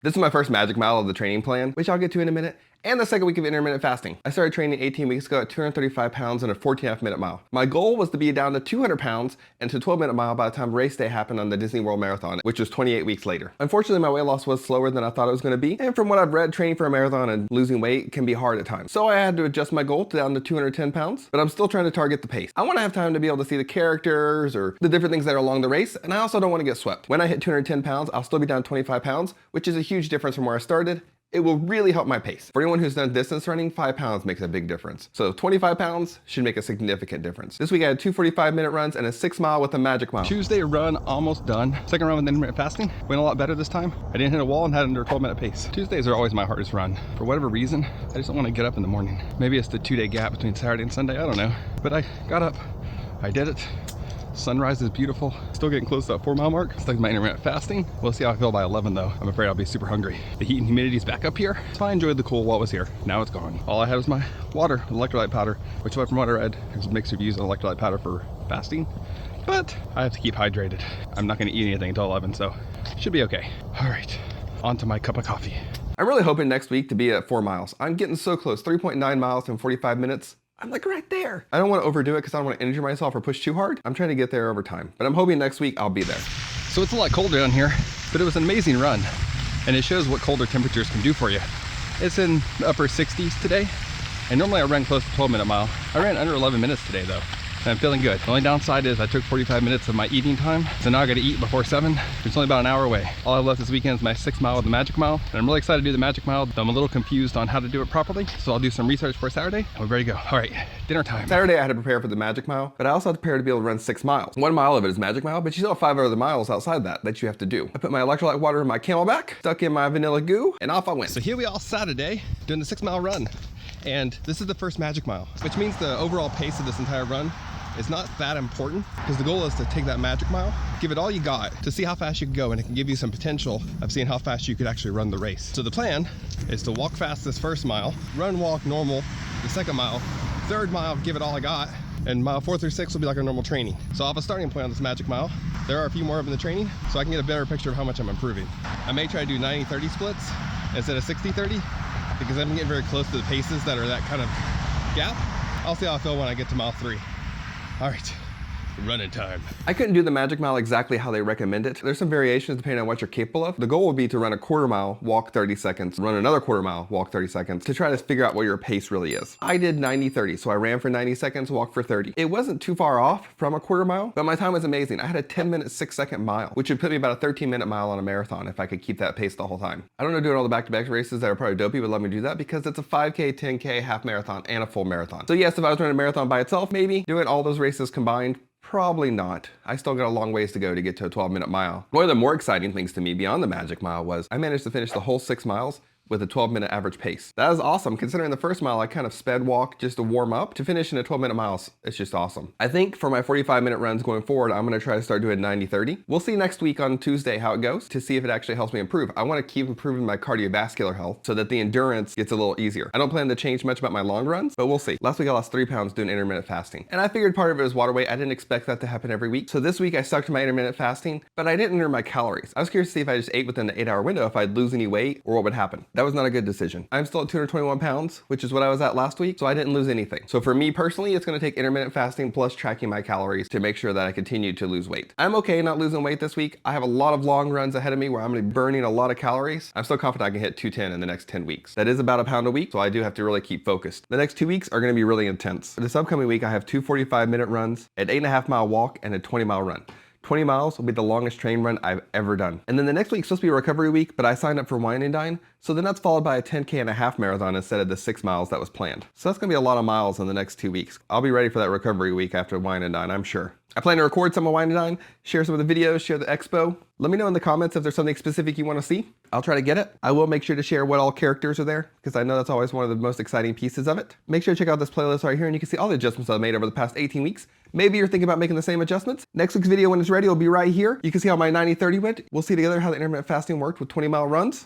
This is my first magic mile of the training plan, which I'll get to in a minute, and the second week of intermittent fasting. I started training 18 weeks ago at 235 pounds and a 14.5 minute mile. My goal was to be down to 200 pounds and to 12-minute mile by the time race day happened on the Disney World Marathon, which was 28 weeks later. Unfortunately, my weight loss was slower than I thought it was going to be, and from what I've read, training for a marathon and losing weight can be hard at times. So I had to adjust my goal to down to 210 pounds, but I'm still trying to target the pace. I want to have time to be able to see the characters or the different things that are along the race, and I also don't want to get swept. When I hit 210 pounds, I'll still be down 25 pounds, which is a huge difference from where I started. It will really help my pace. For anyone who's done distance running, 5 pounds makes a big difference. So 25 pounds should make a significant difference. This week I had 2 45-minute runs and a 6-mile with a magic mile. Tuesday run almost done. Second run with intermittent fasting. Went a lot better this time. I didn't hit a wall and had under a 12-minute pace. Tuesdays are always my hardest run. For whatever reason, I just don't want to get up in the morning. Maybe it's the 2-day gap between Saturday and Sunday, I don't know. But I got up, I did it. Sunrise is beautiful. Still getting close to that 4-mile mark. It's like my intermittent fasting. We'll see how I feel by 11 though. I'm afraid I'll be super hungry. The heat and humidity is back up here. So I enjoyed the cool while it was here. Now it's gone. All I had was my water, electrolyte powder, which from what I read, is mixed reviews of electrolyte powder for fasting. But I have to keep hydrated. I'm not gonna eat anything until 11, so should be okay. All right, on to my cup of coffee. I'm really hoping next week to be at 4 miles. I'm getting so close, 3.9 miles in 45 minutes. I'm like right there. I don't want to overdo it because I don't want to injure myself or push too hard. I'm trying to get there over time, but I'm hoping next week I'll be there. So it's a lot colder down here, but it was an amazing run. And it shows what colder temperatures can do for you. It's in the upper 60s today. And normally I run close to 12-minute mile. I ran under 11 minutes today though. And I'm feeling good. The only downside is I took 45 minutes of my eating time. So now I gotta eat before 7. It's only about an hour away. All I have left this weekend is my 6 mile of the magic mile. And I'm really excited to do the magic mile. I'm a little confused on how to do it properly. So I'll do some research for Saturday and we're ready to go. All right, dinner time. Saturday I had to prepare for the magic mile, but I also had to prepare to be able to run 6 miles. 1 mile of it is magic mile, but you still have 5 other miles outside that you have to do. I put my electrolyte water in my Camelback, stuck in my vanilla goo, and off I went. So here we are Saturday doing the 6-mile run. And this is the first magic mile, which means the overall pace of this entire run is not that important because the goal is to take that magic mile, give it all you got to see how fast you can go, and it can give you some potential of seeing how fast you could actually run the race. So the plan is to walk fast this first mile, run, walk normal the second mile, third mile, give it all I got, and mile 4 through 6 will be like our normal training. So I'll have a starting point on this magic mile. There are a few more of them in the training, so I can get a better picture of how much I'm improving. I may try to do 90-30 splits instead of 60-30 because I'm getting very close to the paces that are that kind of gap. I'll see how I feel when I get to mile 3. All right, running time. I couldn't do the magic mile exactly how they recommend it. There's some variations depending on what you're capable of. The goal would be to run a 1/4 mile, walk 30 seconds, run another 1/4 mile, walk 30 seconds to try to figure out what your pace really is. I did 90-30, so I ran for 90 seconds, walked for 30. It wasn't too far off from a 1/4 mile, but my time was amazing. I had a 10-minute, 6-second mile, which would put me about a 13-minute mile on a marathon if I could keep that pace the whole time. I don't know doing all the back-to-back races that are probably Dopey would let me do that because it's a 5K, 10K, half marathon, and a full marathon. So yes, if I was running a marathon by itself, maybe. Doing all those races combined, probably not. I still got a long ways to go to get to a 12-minute mile. One of the more exciting things to me beyond the magic mile was I managed to finish the whole 6 miles with a 12-minute average pace. That is awesome considering the first mile I kind of sped walk just to warm up. To finish in a 12-minute miles, it's just awesome. I think for my 45-minute runs going forward, I'm gonna try to start doing 90-30. We'll see next week on Tuesday how it goes to see if it actually helps me improve. I wanna keep improving my cardiovascular health so that the endurance gets a little easier. I don't plan to change much about my long runs, but we'll see. Last week I lost 3 pounds doing intermittent fasting. And I figured part of it was water weight. I didn't expect that to happen every week. So this week I stuck to my intermittent fasting, but I didn't enter my calories. I was curious to see if I just ate within the 8-hour window, if I'd lose any weight or what would happen. That was not a good decision. I'm still at 221 pounds, which is what I was at last week, so I didn't lose anything. So for me personally, it's gonna take intermittent fasting plus tracking my calories to make sure that I continue to lose weight. I'm okay not losing weight this week. I have a lot of long runs ahead of me where I'm gonna be burning a lot of calories. I'm still confident I can hit 210 in the next 10 weeks. That is about a pound a week, so I do have to really keep focused. The next 2 weeks are gonna be really intense. This upcoming week, I have 2 45-minute runs, an 8.5-mile walk, and a 20-mile run. 20 miles will be the longest train run I've ever done. And then the next week's supposed to be a recovery week, but I signed up for Wine and Dine, so then that's followed by a 10K and a half marathon instead of the 6 miles that was planned. So that's gonna be a lot of miles in the next 2 weeks. I'll be ready for that recovery week after Wine and Dine, I'm sure. I plan to record some of Wine and Dine, share some of the videos, share the expo. Let me know in the comments if there's something specific you want to see. I'll try to get it. I will make sure to share what all characters are there because I know that's always one of the most exciting pieces of it. Make sure to check out this playlist right here and you can see all the adjustments I've made over the past 18 weeks. Maybe you're thinking about making the same adjustments. Next week's video when it's ready will be right here. You can see how my 90-30 went. We'll see together how the intermittent fasting worked with 20-mile runs.